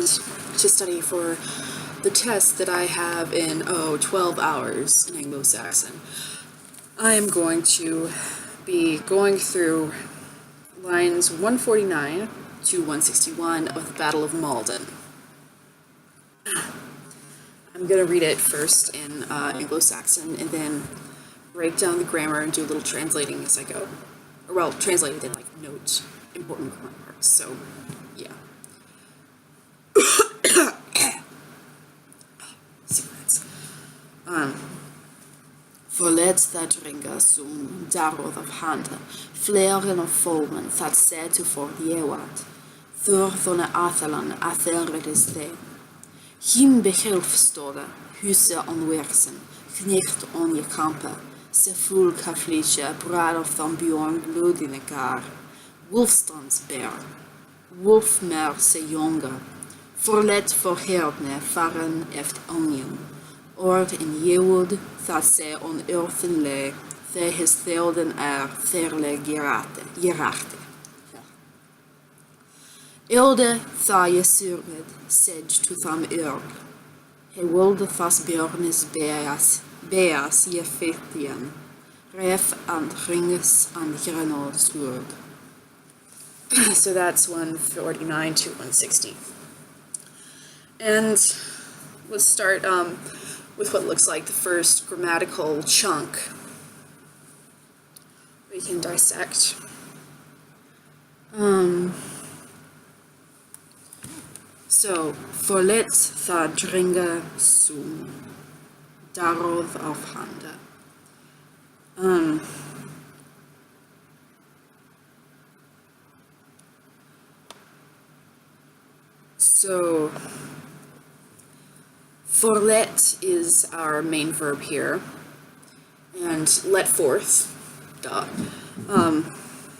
and to study for the test that I have in, 12 hours in Anglo-Saxon. I am going to be going through lines 149 to 161 of the Battle of Maldon. I'm going to read it first in Anglo-Saxon and then break down the grammar and do a little translating as I go. Or, well, translate it, then note important grammar parts. So, yeah. Cigarettes. Forlet that ringa sum darodd of handa, fleren of folmen that said to for the ewat, thurthone athalan athelredis the. Him behelfstode, huse onwersen, knecht on je kampe, se full kafliche, brad of thambjorn bloed in de kar, wolfstandsbeer, wolfmer se jonge, forlet verheerdne varen eft onion, ord in jewood, that se on earthen le, the his theoden therle gerachte. Elde tha je surmed, sedge to tham urg. He wilde thas björnes beas je fetian, ref and ringes and grenol surg. So that's 149 to 160. And let's start with what looks like the first grammatical chunk we can dissect. So, forlet tha dringa sum darov auf handa. So, forlet is our main verb here, and let forth, duh.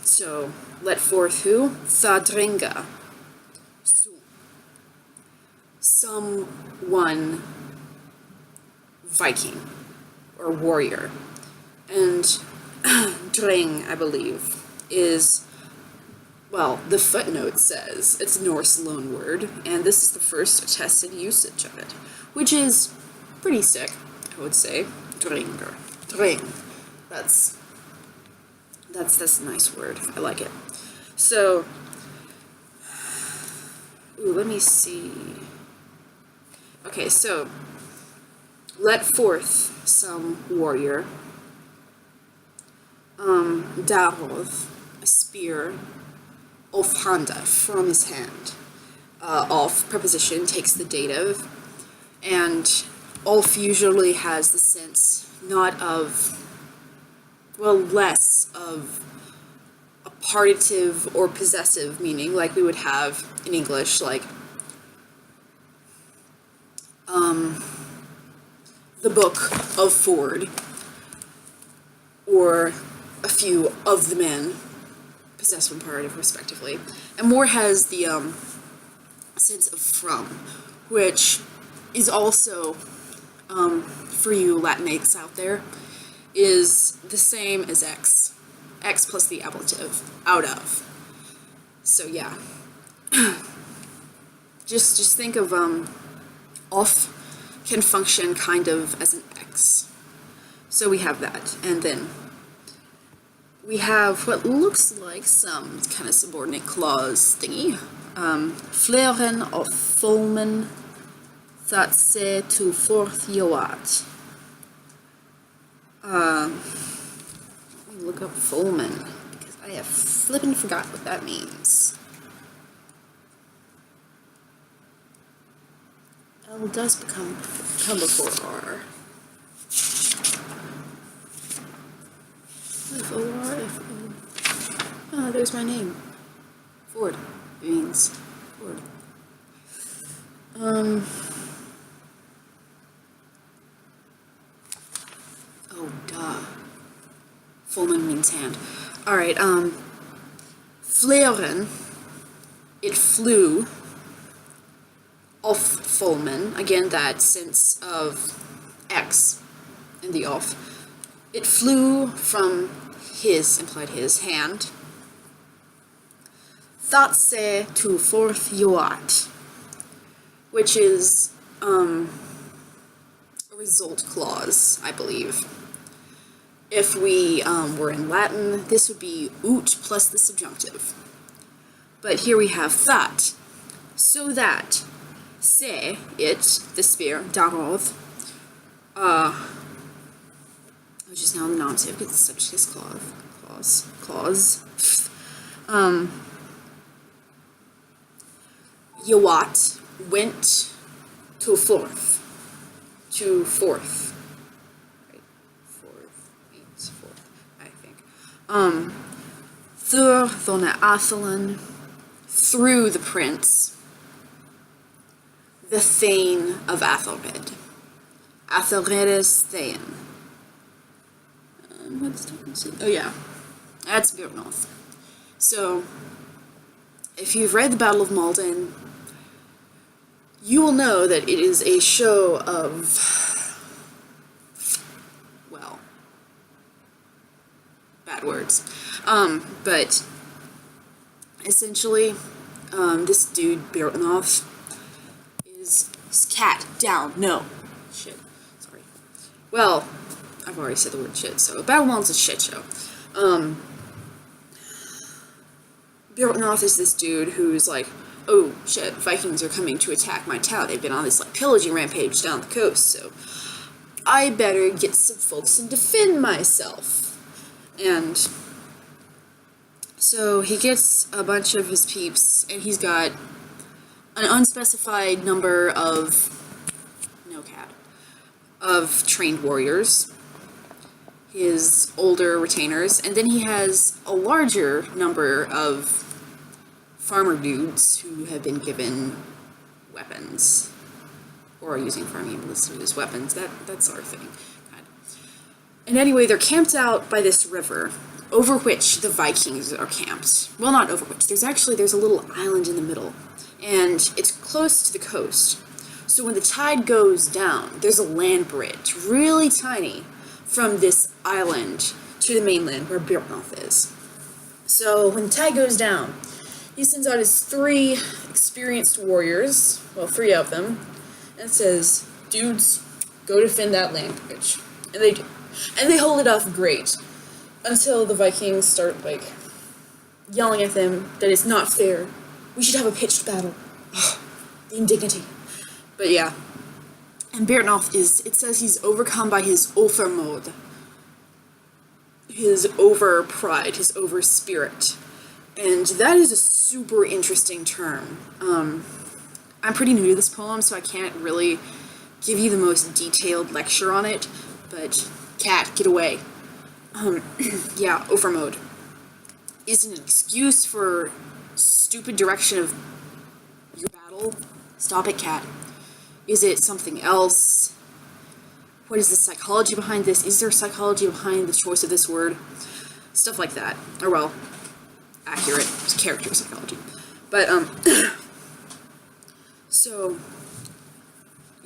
So, let forth who? Tha dringa. Someone Viking or warrior. And dring, I believe, is, well, the footnote says it's a Norse loanword, and this is the first attested usage of it, which is pretty sick, I would say. Dringer. Dring. That's a nice word. I like it. So, let me see. Okay, so, let forth some warrior. Daroth, a spear. Of handa, from his hand. Of, preposition, takes the dative. And of usually has the sense not of, well, less of a partitive or possessive meaning, like we would have in English, like the book of Ford, or a few of the men, possessive and partitive respectively, and more has the sense of from, which is also, for you Latinx out there, is the same as X plus the ablative, out of. So yeah, just think of off can function kind of as an X. So we have that, and then we have what looks like some kind of subordinate clause thingy. Fleren of folmen that se to forth joat. Let me look up folmen, because I have flippin' forgot what that means. L does come before R. F-O-R, F-O. Ah, there's my name. Ford. It means Ford. Oh, duh. Folmen means hand. Alright, fleren, it flew off folmen, again that sense of X in the off. It flew from his, implied his, hand. That se to forth joat. which is a result clause, I believe. If we were in Latin, this would be ut plus the subjunctive. But here we have that. So that, se, it, the spear, darav, which is now the nominative because the subject is clause. Yawat went to forth. Right? Fourth means fourth, I think. Thur thona Athalan, through the prince, the Thane of Athelred. Athelred's Thane. Oh yeah, that's Beornoth. So, if you've read the Battle of Maldon, you will know that it is a show of, well, bad words. But essentially, this dude, Beornoth, is cat down. No. Shit. Sorry. Well, I've already said the word shit, so Battle of Maldon's a shit show. Beornoth is this dude who's like, oh shit, Vikings are coming to attack my town. They've been on this like pillaging rampage down the coast, so I better get some folks and defend myself. And so he gets a bunch of his peeps, and he's got an unspecified number of trained warriors, his older retainers, and then he has a larger number of farmer dudes who have been given weapons, or are using farming listed as weapons, that sort of thing. And anyway, they're camped out by this river, over which the Vikings are camped. Well, not over which, there's a little island in the middle, and it's close to the coast. So when the tide goes down, there's a land bridge, really tiny, from this island to the mainland where Beornoth is. So when the tide goes down, he sends out his 3 experienced warriors, well, 3 of them, and says, dudes, go defend that land bridge. And they do. And they hold it off great, until the Vikings start, like, yelling at them that it's not fair. We should have a pitched battle. The indignity. But yeah. And Beornoth it says he's overcome by his overmod. His over pride, his over spirit. And that is a super interesting term. I'm pretty new to this poem, so I can't really give you the most detailed lecture on it, but cat, get away. Yeah, overmode. Is it an excuse for stupid direction of your battle? Stop it, cat. Is it something else? What is the psychology behind this? Is there psychology behind the choice of this word? Stuff like that. Or, well, accurate character psychology. But, so,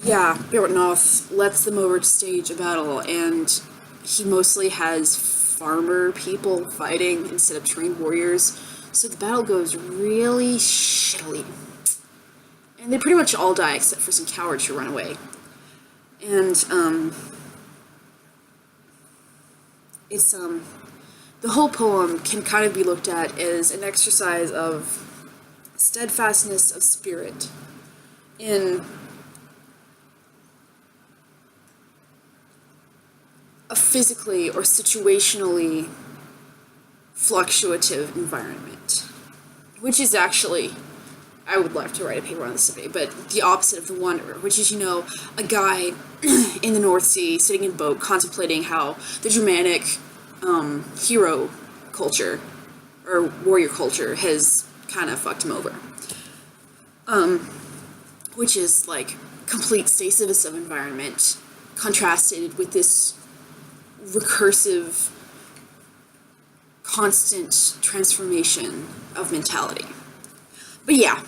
yeah, Beornoth lets them over to stage a battle, and he mostly has farmer people fighting instead of trained warriors, so the battle goes really shittily. And they pretty much all die except for some cowards who run away. And, it's, the whole poem can kind of be looked at as an exercise of steadfastness of spirit in a physically or situationally fluctuative environment, which is actually, I would love to write a paper on this someday, but the opposite of the wanderer, which is, a guy in the North Sea sitting in a boat contemplating how the Germanic hero culture or warrior culture has kind of fucked him over, which is like complete stasis of environment contrasted with this recursive, constant transformation of mentality. But yeah,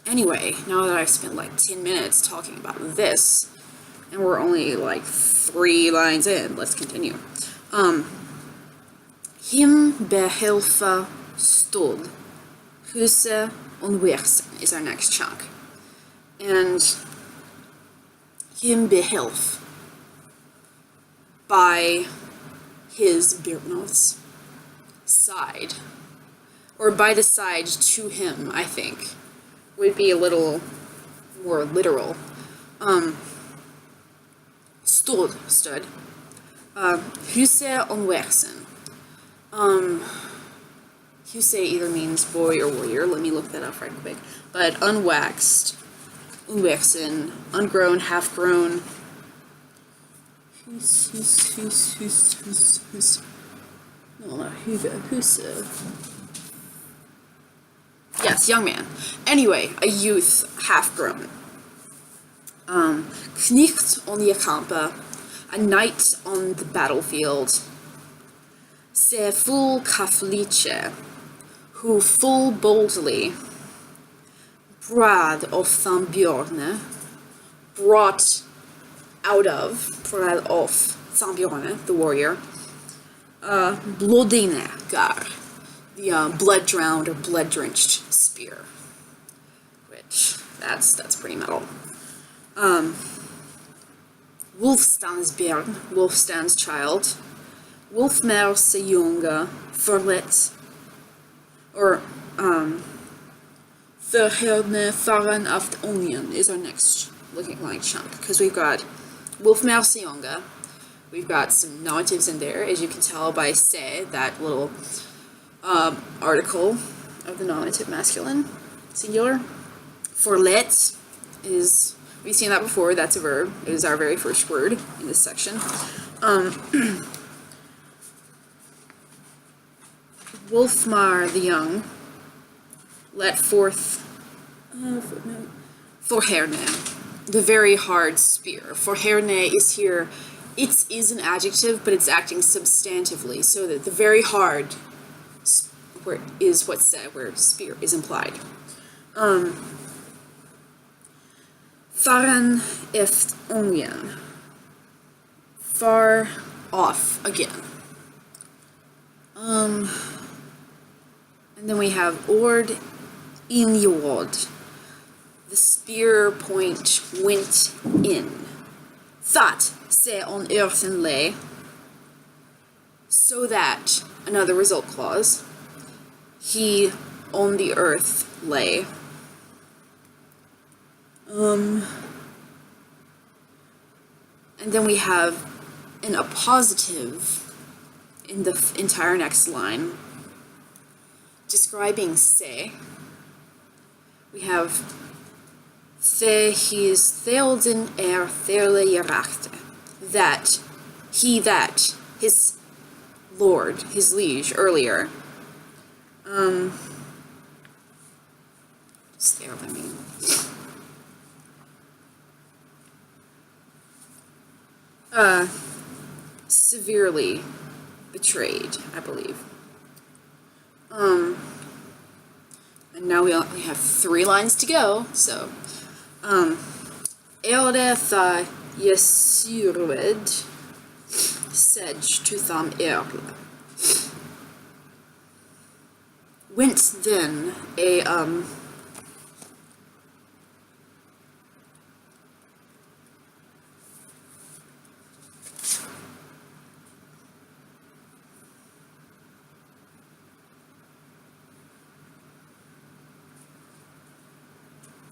anyway, now that I've spent like 10 minutes talking about this, and we're only like 3 lines in, let's continue. Him behelfa stod, huset on Wersen is our next chunk. and him behelf by his Beardmouth's side, or by the side to him, I think, would be a little more literal. Stood. Huse onwersen. Huse either means boy or warrior. Let me look that up right quick. But unwaxed, unwersen, ungrown, half-grown. Huse. No, not Huse. Yes, young man. Anyway, a youth, half-grown. Knicht on je kampe, a knight on the battlefield. Se full kafliche, who full boldly brad of Thambjorne, brought out of, brad of Thambjorne, the warrior, blodine gar, the blood-drowned or blood-drenched spear, which, that's pretty metal. Wolfstansbjörn, Wolfstan's child, Wolfmerse Junge, Verlet, or, Verherdne Faran of the Onion is our next looking like chunk, because we've got Wolfmerse Junge, we've got some nominatives in there, as you can tell by se, that little, article of the nominative masculine, singular. Verlet is, we've seen that before, that's a verb. It is our very first word in this section. Wolfmar the young let forth Forherne, the very hard spear. Forherne is here, it is an adjective, but it's acting substantively, so that the very hard where is what's said, where spear is implied. Faran eft onion. Far off again. And then we have ord in yod. The spear point went in. That se on earthen lay. So that, another result clause, he on the earth lay. And then we have an appositive in the entire next line describing se. We have the his theelden therle jerachte, that he that his lord, his liege earlier. Just there, I mean. Severely betrayed, I believe. And now we only have 3 lines to go, so. Erde tha jesurwed sedge to tham erle. Went then a,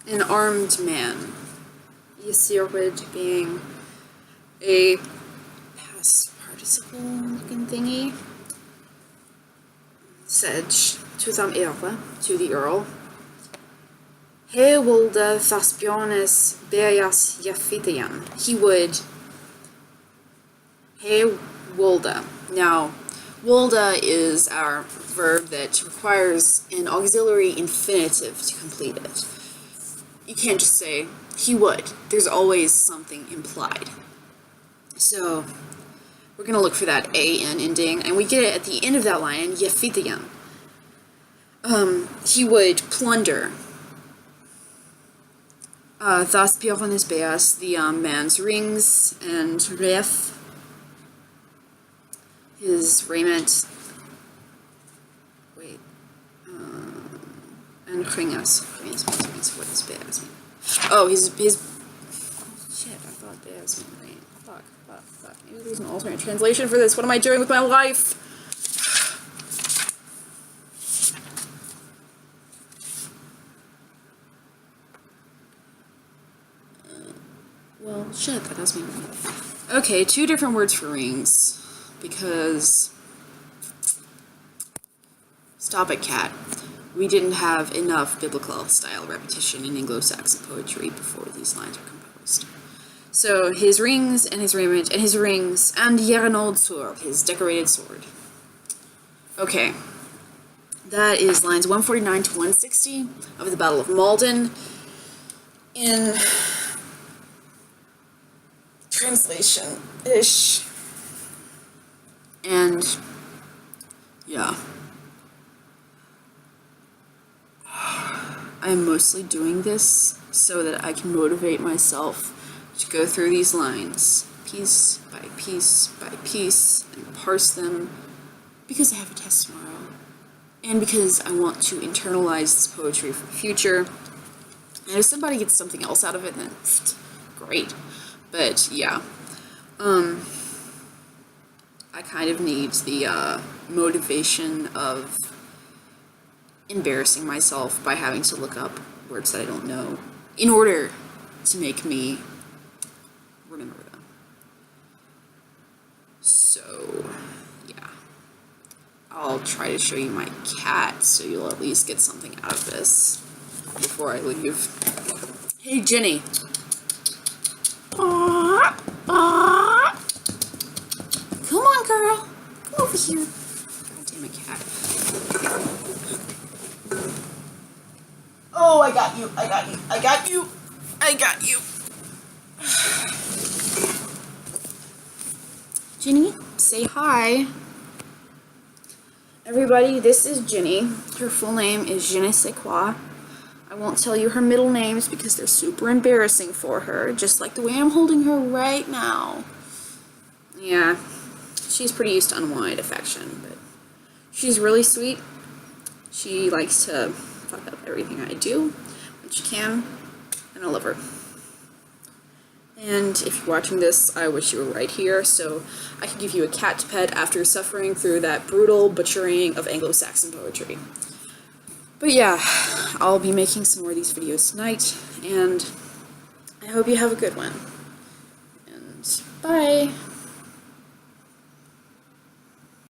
an armed man. Yesirwid being a past participle looking thingy. Sedge to tham erle, to the earl. He wilde Thaspionis beas Jafitian. He would. He wilde. Now, wilde is our verb that requires an auxiliary infinitive to complete it. You can't just say, he would. There's always something implied. So, we're going to look for that A-N ending, and we get it at the end of that line, Jefitian. He would plunder. Thus, Bjornis Beas, the man's rings, and Ref, his raiment. Wait. And Ringas. What does Beas mean? Oh, his shit, I thought this. Fuck. Maybe there's an alternate translation for this. What am I doing with my life? Well, shit, that does mean... Okay, 2 different words for rings. Because... Stop it, cat. We didn't have enough biblical-style repetition in Anglo-Saxon poetry before these lines were composed. So, his rings, and his raiment, and his rings, and Jernald sword, his decorated sword. Okay. That is lines 149 to 160 of the Battle of Maldon. In translation-ish. And, yeah. I'm mostly doing this so that I can motivate myself to go through these lines piece by piece by piece and parse them because I have a test tomorrow and because I want to internalize this poetry for the future. And if somebody gets something else out of it, then great. But yeah, I kind of need the motivation of embarrassing myself by having to look up words that I don't know in order to make me remember them. So, yeah. I'll try to show you my cat so you'll at least get something out of this before I leave. Hey, Jenny. Come on, girl. Come over here. God damn it, cat. Oh, I got you. Ginny, say hi. Everybody, this is Ginny. Her full name is Je ne sais quoi. I won't tell you her middle names because they're super embarrassing for her, just like the way I'm holding her right now. Yeah, she's pretty used to unwanted affection, but she's really sweet. She likes to fuck up everything I do when she can, and I love her. And if you're watching this, I wish you were right here, so I could give you a cat to pet after suffering through that brutal butchering of Anglo-Saxon poetry. But yeah, I'll be making some more of these videos tonight, and I hope you have a good one. And bye!